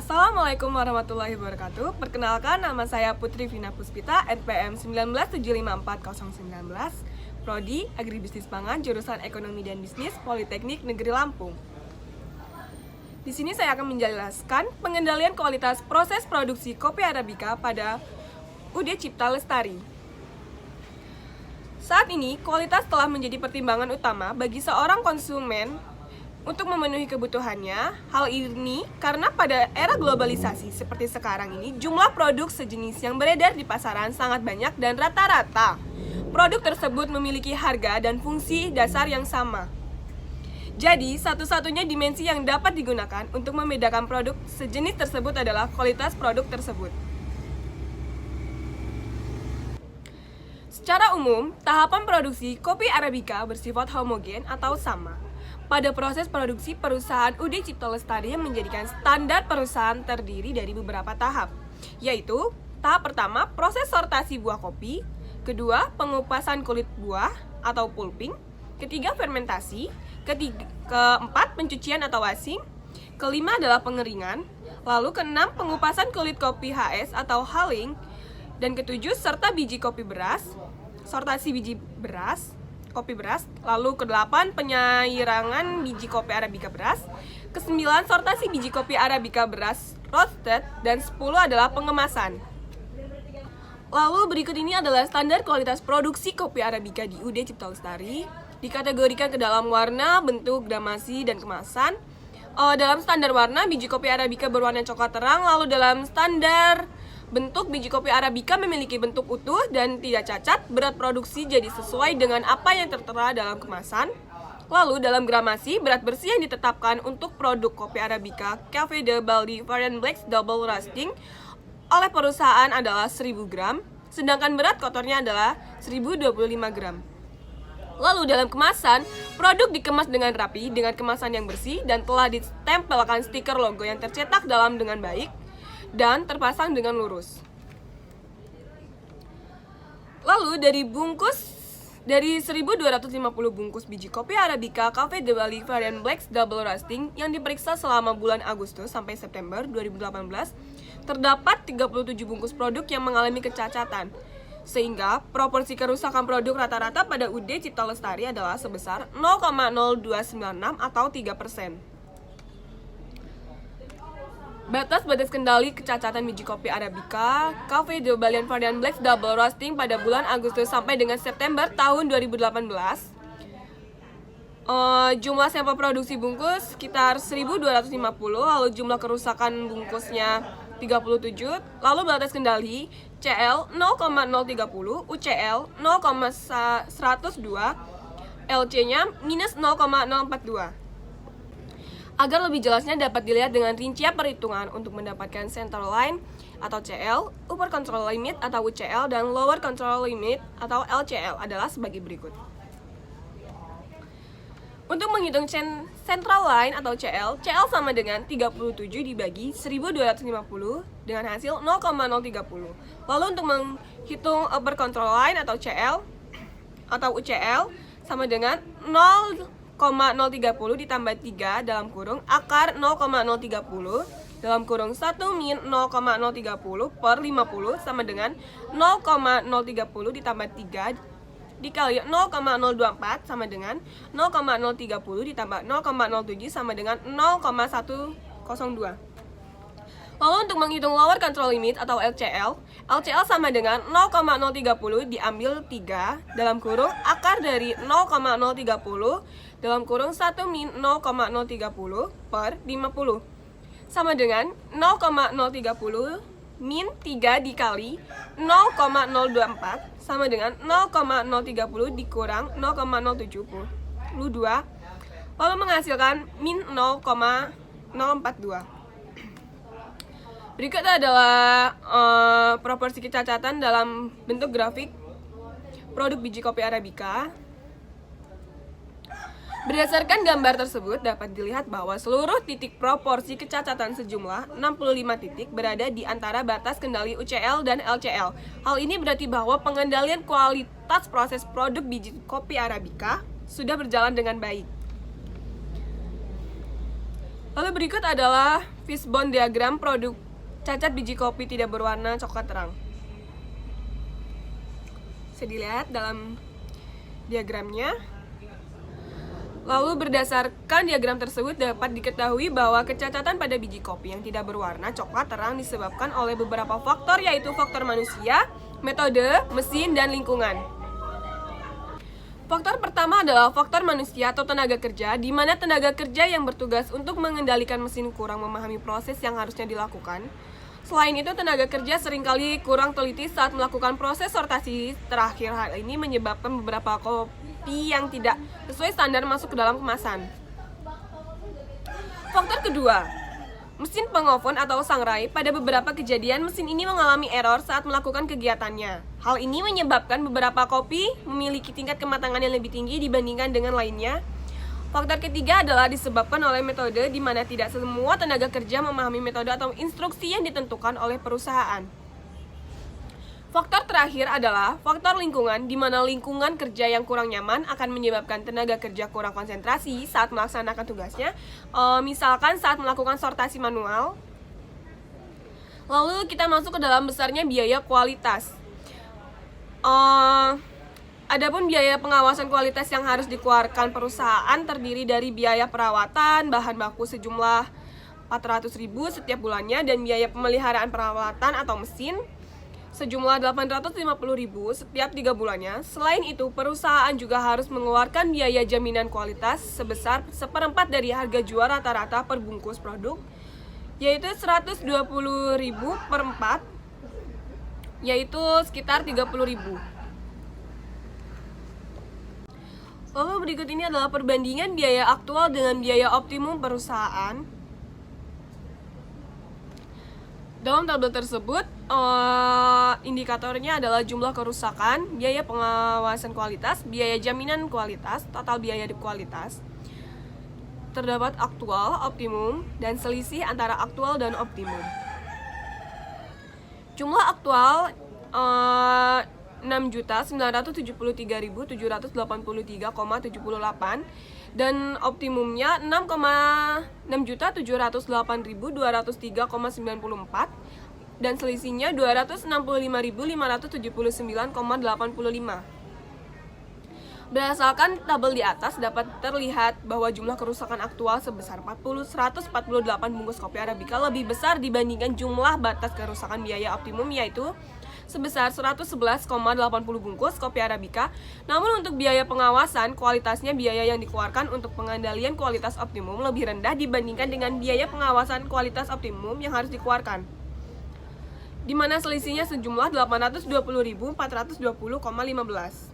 Assalamualaikum warahmatullahi wabarakatuh. Perkenalkan, nama saya Putri Vina Puspita, NPM 197540019, Prodi Agribisnis Pangan, jurusan Ekonomi dan Bisnis, Politeknik Negeri Lampung. Di sini saya akan menjelaskan pengendalian kualitas proses produksi kopi Arabica pada UD Cipta Lestari. Saat ini, kualitas telah menjadi pertimbangan utama bagi seorang konsumen untuk memenuhi kebutuhannya. Hal ini karena pada era globalisasi seperti sekarang ini, jumlah produk sejenis yang beredar di pasaran sangat banyak dan rata-rata produk tersebut memiliki harga dan fungsi dasar yang sama. Jadi, satu-satunya dimensi yang dapat digunakan untuk membedakan produk sejenis tersebut adalah kualitas produk tersebut. Secara umum, tahapan produksi kopi Arabica bersifat homogen atau sama. Pada proses produksi, perusahaan UD Cipta Lestari menjadikan standar perusahaan terdiri dari beberapa tahap, yaitu tahap pertama, proses sortasi buah kopi, kedua, pengupasan kulit buah atau pulping, ketiga, fermentasi, keempat, pencucian atau washing, kelima adalah pengeringan, lalu keenam, pengupasan kulit kopi HS atau hulling, dan ketujuh, serta biji kopi beras, sortasi biji kopi beras, lalu ke-8 penyairangan biji kopi Arabica beras, ke-9 sortasi biji kopi Arabica beras roasted, dan 10 adalah pengemasan. Lalu berikut ini adalah standar kualitas produksi kopi Arabica di UD Cipta Lestari, dikategorikan ke dalam warna, bentuk, gramasi, dan kemasan. Dalam standar warna, biji kopi Arabica berwarna coklat terang, lalu dalam standar bentuk, biji kopi Arabica memiliki bentuk utuh dan tidak cacat, berat produksi jadi sesuai dengan apa yang tertera dalam kemasan. Lalu dalam gramasi, berat bersih yang ditetapkan untuk produk kopi Arabica Café de Baldi Variant Blacks Double Roasting oleh perusahaan adalah 1000 gram, sedangkan berat kotornya adalah 1025 gram. Lalu dalam kemasan, produk dikemas dengan rapi dengan kemasan yang bersih dan telah ditempelkan stiker logo yang tercetak dalam dengan baik dan terpasang dengan lurus. Lalu dari 1250 bungkus biji kopi Arabica Café de Baldi Variant Blacks Double Roasting yang diperiksa selama bulan Agustus sampai September 2018, terdapat 37 bungkus produk yang mengalami kecacatan, sehingga proporsi kerusakan produk rata-rata pada UD Cipta Lestari adalah sebesar 0,0296 atau 3%. Batas kendali kecacatan biji kopi Arabica Café de Baldi Variant Blacks Double Roasting pada bulan Agustus sampai dengan September tahun 2018. Jumlah sampel produksi bungkus sekitar 1250, lalu jumlah kerusakan bungkusnya 37, lalu batas kendali CL 0,030, UCL 0,102, LC-nya minus 0,042. Agar lebih jelasnya dapat dilihat dengan rincian perhitungan untuk mendapatkan Central Line atau CL, Upper Control Limit atau UCL, dan Lower Control Limit atau LCL adalah sebagai berikut. Untuk menghitung Central Line atau CL, CL sama dengan 37 dibagi 1250 dengan hasil 0,030. Lalu untuk menghitung Upper Control Line atau CL atau UCL sama dengan 0,030 ditambah 3 dalam kurung akar 0,030 dalam kurung 1 min 0,030 per 50 sama dengan 0,030 ditambah 3 dikali 0,024 sama dengan 0,030 ditambah 0,07 sama dengan 0,102. Lalu untuk menghitung Lower Control Limit atau LCL, LCL sama dengan 0,030 diambil 3 dalam kurung akar dari 0,030 dalam kurung 1 min 0,030 per 50 sama dengan 0,030 min 3 dikali 0,024 sama dengan 0,030 dikurang 0,072, lalu menghasilkan min 0,042. Berikut adalah proporsi kecacatan dalam bentuk grafik produk biji kopi Arabica. Berdasarkan gambar tersebut dapat dilihat bahwa seluruh titik proporsi kecacatan sejumlah 65 titik berada di antara batas kendali UCL dan LCL. Hal ini berarti bahwa pengendalian kualitas proses produk biji kopi Arabica sudah berjalan dengan baik. Lalu berikut adalah fishbone diagram produk cacat biji kopi tidak berwarna coklat terang. Bisa dilihat dalam diagramnya. Lalu berdasarkan diagram tersebut dapat diketahui bahwa kecacatan pada biji kopi yang tidak berwarna coklat terang disebabkan oleh beberapa faktor, yaitu faktor manusia, metode, mesin, dan lingkungan. Faktor pertama adalah faktor manusia atau tenaga kerja, di mana tenaga kerja yang bertugas untuk mengendalikan mesin kurang memahami proses yang harusnya dilakukan. Selain itu, tenaga kerja seringkali kurang teliti saat melakukan proses sortasi terakhir. Hal ini menyebabkan beberapa kopi yang tidak sesuai standar masuk ke dalam kemasan. Faktor kedua, mesin pengofon atau sangrai. Pada beberapa kejadian, mesin ini mengalami error saat melakukan kegiatannya. Hal ini menyebabkan beberapa kopi memiliki tingkat kematangan yang lebih tinggi dibandingkan dengan lainnya. Faktor ketiga adalah disebabkan oleh metode, di mana tidak semua tenaga kerja memahami metode atau instruksi yang ditentukan oleh perusahaan. Faktor terakhir adalah faktor lingkungan, di mana lingkungan kerja yang kurang nyaman akan menyebabkan tenaga kerja kurang konsentrasi saat melaksanakan tugasnya, misalkan saat melakukan sortasi manual. Lalu kita masuk ke dalam besarnya biaya kualitas. Adapun biaya pengawasan kualitas yang harus dikeluarkan perusahaan terdiri dari biaya perawatan bahan baku sejumlah 400.000 setiap bulannya dan biaya pemeliharaan peralatan atau mesin sejumlah 850.000 setiap 3 bulannya. Selain itu, perusahaan juga harus mengeluarkan biaya jaminan kualitas sebesar 1/4 dari harga jual rata-rata per bungkus produk, yaitu 120.000 per 4, yaitu sekitar 30.000. Lalu berikut ini adalah perbandingan biaya aktual dengan biaya optimum perusahaan. Dalam tabel tersebut, indikatornya adalah jumlah kerusakan, biaya pengawasan kualitas, biaya jaminan kualitas, total biaya kualitas. Terdapat aktual, optimum, dan selisih antara aktual dan optimum. Jumlah aktual 6.973.783,78 dan optimumnya 6.708.203,94 dan selisihnya 265.579,85. Berdasarkan tabel di atas dapat terlihat bahwa jumlah kerusakan aktual sebesar 148 bungkus kopi Arabica lebih besar dibandingkan jumlah batas kerusakan biaya optimum, yaitu sebesar 111,80 bungkus kopi Arabica. Namun untuk biaya pengawasan kualitasnya, biaya yang dikeluarkan untuk pengendalian kualitas optimum lebih rendah dibandingkan dengan biaya pengawasan kualitas optimum yang harus dikeluarkan, di mana selisihnya sejumlah 820.420,15.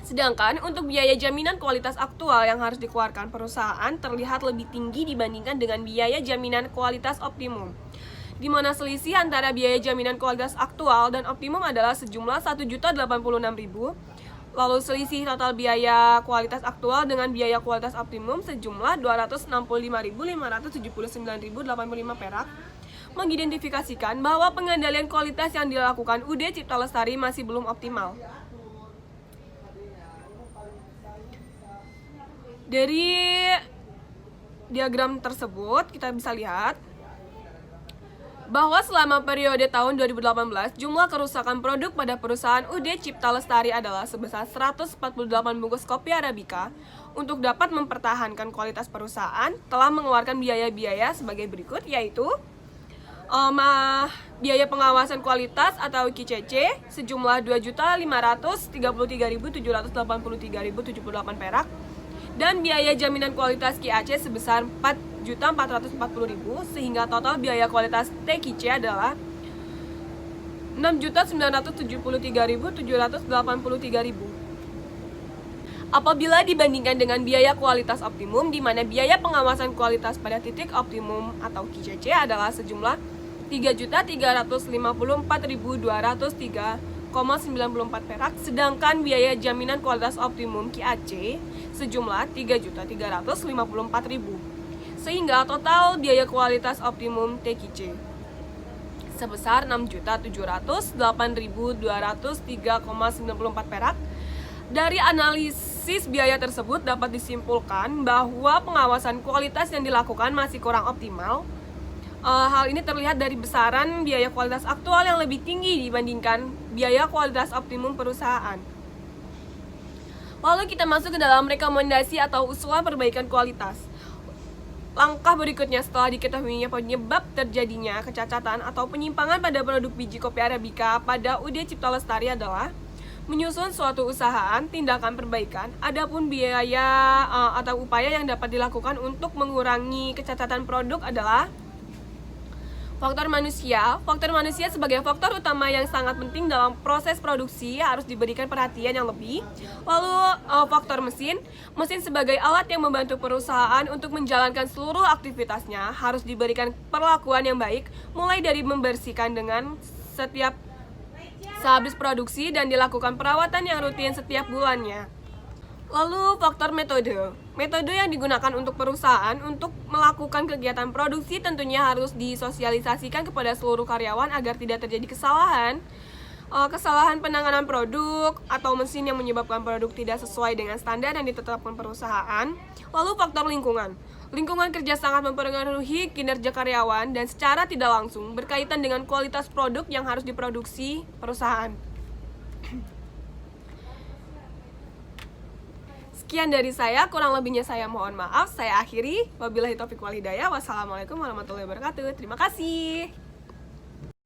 Sedangkan untuk biaya jaminan kualitas aktual yang harus dikeluarkan perusahaan terlihat lebih tinggi dibandingkan dengan biaya jaminan kualitas optimum, di mana selisih antara biaya jaminan kualitas aktual dan optimum adalah sejumlah 1.086.000. Lalu selisih total biaya kualitas aktual dengan biaya kualitas optimum sejumlah 265.579.085 perak, mengidentifikasikan bahwa pengendalian kualitas yang dilakukan UD Cipta Lestari masih belum optimal. Dari diagram tersebut kita bisa lihat bahwa selama periode tahun 2018 jumlah kerusakan produk pada perusahaan UD Cipta Lestari adalah sebesar 148 bungkus kopi Arabica. Untuk dapat mempertahankan kualitas perusahaan telah mengeluarkan biaya-biaya sebagai berikut, yaitu biaya pengawasan kualitas atau QCC sejumlah 2.533.783.078 perak dan biaya jaminan kualitas QAC sebesar 4.440.000, sehingga total biaya kualitas TQC adalah 6.973.783.000. Apabila dibandingkan dengan biaya kualitas optimum, di mana biaya pengawasan kualitas pada titik optimum atau QCC adalah sejumlah 3.354.203,94 perak, sedangkan biaya jaminan kualitas optimum QAC sejumlah 3.354.000, sehingga total biaya kualitas optimum TQC sebesar 6.708.203,94 perak. Dari analisis biaya tersebut dapat disimpulkan bahwa pengawasan kualitas yang dilakukan masih kurang optimal. Hal ini terlihat dari besaran biaya kualitas aktual yang lebih tinggi dibandingkan biaya kualitas optimum perusahaan. Lalu kita masuk ke dalam rekomendasi atau usulan perbaikan kualitas. Langkah berikutnya setelah diketahuinya penyebab terjadinya kecacatan atau penyimpangan pada produk biji kopi Arabica pada UD Cipta Lestari adalah menyusun suatu usahaan tindakan perbaikan. Adapun biaya atau upaya yang dapat dilakukan untuk mengurangi kecacatan produk adalah faktor manusia. Faktor manusia sebagai faktor utama yang sangat penting dalam proses produksi harus diberikan perhatian yang lebih. Lalu faktor mesin. Mesin sebagai alat yang membantu perusahaan untuk menjalankan seluruh aktivitasnya harus diberikan perlakuan yang baik, mulai dari membersihkan dengan setiap sehabis produksi dan dilakukan perawatan yang rutin setiap bulannya. Lalu faktor metode. Metode yang digunakan untuk perusahaan untuk melakukan kegiatan produksi tentunya harus disosialisasikan kepada seluruh karyawan agar tidak terjadi kesalahan penanganan produk atau mesin yang menyebabkan produk tidak sesuai dengan standar yang ditetapkan perusahaan. Lalu faktor lingkungan. Lingkungan kerja sangat mempengaruhi kinerja karyawan dan secara tidak langsung berkaitan dengan kualitas produk yang harus diproduksi perusahaan. Sekian dari saya, kurang lebihnya saya mohon maaf. Saya akhiri. Wabillahi taufiq wal hidayah. Wassalamualaikum warahmatullahi wabarakatuh. Terima kasih.